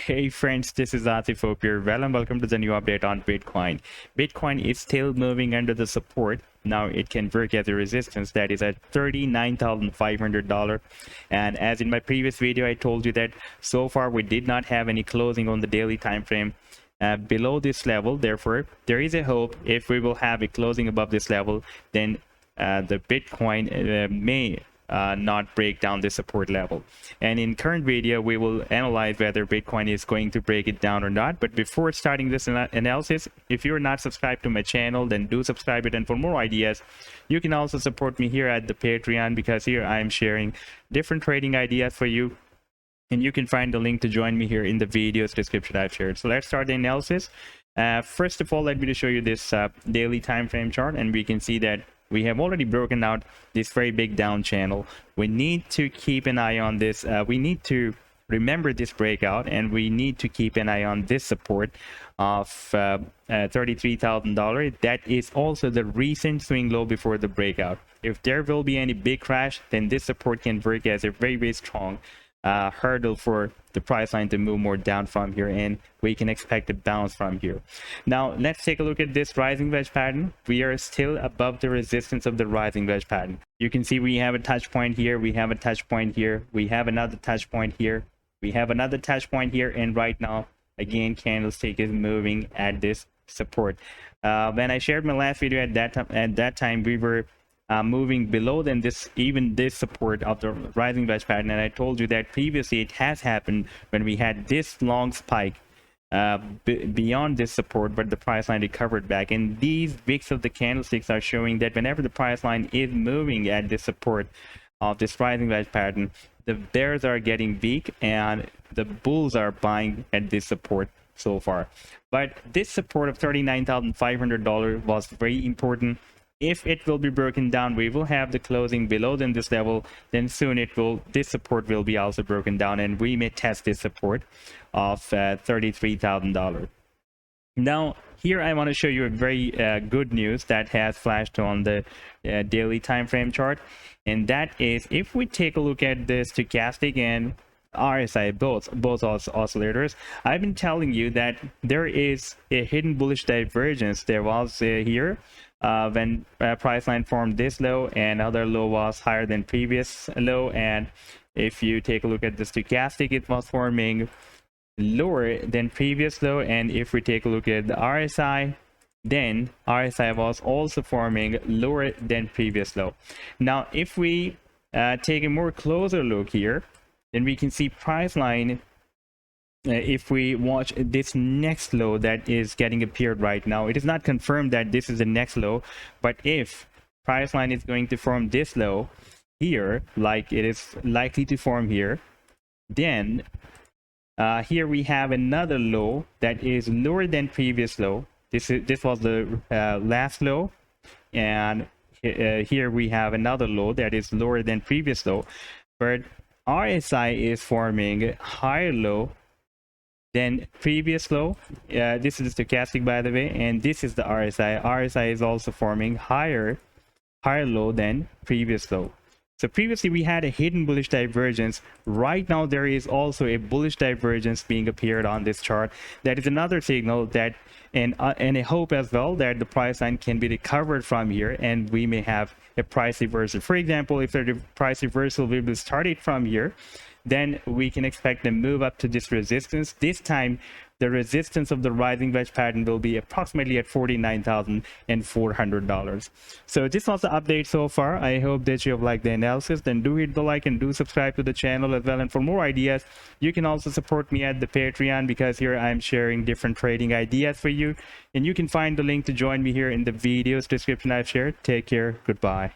Hey friends, this is Atif here. Well, and welcome to the new update on Bitcoin. Bitcoin is still moving under the support. Now it can work as a resistance that is at $39,500. And as in my previous video, I told you that so far we did not have any closing on the daily time frame below this level. Therefore, there is a hope if we will have a closing above this level, then the Bitcoin may not break down the support level. And in current video we will analyze whether Bitcoin is going to break it down or not. But before starting this analysis, if you're not subscribed to my channel, then do subscribe it. And for more ideas, you can also support me here at the Patreon, because here I am sharing different trading ideas for you, and you can find the link to join me here in the video's description I've shared. So let's start the analysis. First of all, let me just show you this daily time frame chart, and we can see that we have already broken out this very big down channel. We need to keep an eye on this. We need to remember this breakout, and we need to keep an eye on this support of $33,000. That is also the recent swing low before the breakout. If there will be any big crash, then this support can work as a very, very strong hurdle for the price line to move more down from here, and we can expect a bounce from here. Now let's take a look at this rising wedge pattern. We are still above the resistance of the rising wedge pattern. You can see we have a touch point here, we have a touch point here, we have another touch point here, we have another touch point here, and right now again candlestick is moving at this support. When I shared my last video at that time we were moving below than this, even this support of the rising wedge pattern, and I told you that previously it has happened when we had this long spike beyond this support, but the price line recovered back. And these wicks of the candlesticks are showing that whenever the price line is moving at this support of this rising wedge pattern, the bears are getting weak and the bulls are buying at this support so far. But this support of $39,500 was very important. If it will be broken down, we will have the closing below than this level, then soon this support will be also broken down, and we may test this support of $33,000. Now here I want to show you a very good news that has flashed on the daily time frame chart, and that is if we take a look at the stochastic and RSI, both oscillators, I've been telling you that there is a hidden bullish divergence. There was here when price line formed this low, and other low was higher than previous low. And if you take a look at the stochastic, it was forming lower than previous low. And if we take a look at the RSI, then RSI was also forming lower than previous low. Now if we take a more closer look here, then we can see price line, if we watch this next low that is getting appeared right now, it is not confirmed that this is the next low, but if price line is going to form this low here, like it is likely to form here, then here we have another low that is lower than previous low. This was the last low, and here we have another low that is lower than previous low, but RSI is forming higher low than previous low. This is the stochastic, by the way, and this is the RSI. RSI is also forming higher low than previous low. So previously we had a hidden bullish divergence. Right now there is also a bullish divergence being appeared on this chart. That is another signal that, and a hope as well, that the price line can be recovered from here, and we may have a price reversal. For example, if the price reversal will be started from here, then we can expect a move up to this resistance. This time the resistance of the rising wedge pattern will be approximately at $49,400. So this was the update so far. I hope that you have liked the analysis. Then do hit the like and do subscribe to the channel as well. And for more ideas, you can also support me at the Patreon, because here I'm sharing different trading ideas for you, and you can find the link to join me here in the video's description I've shared. Take care. Goodbye.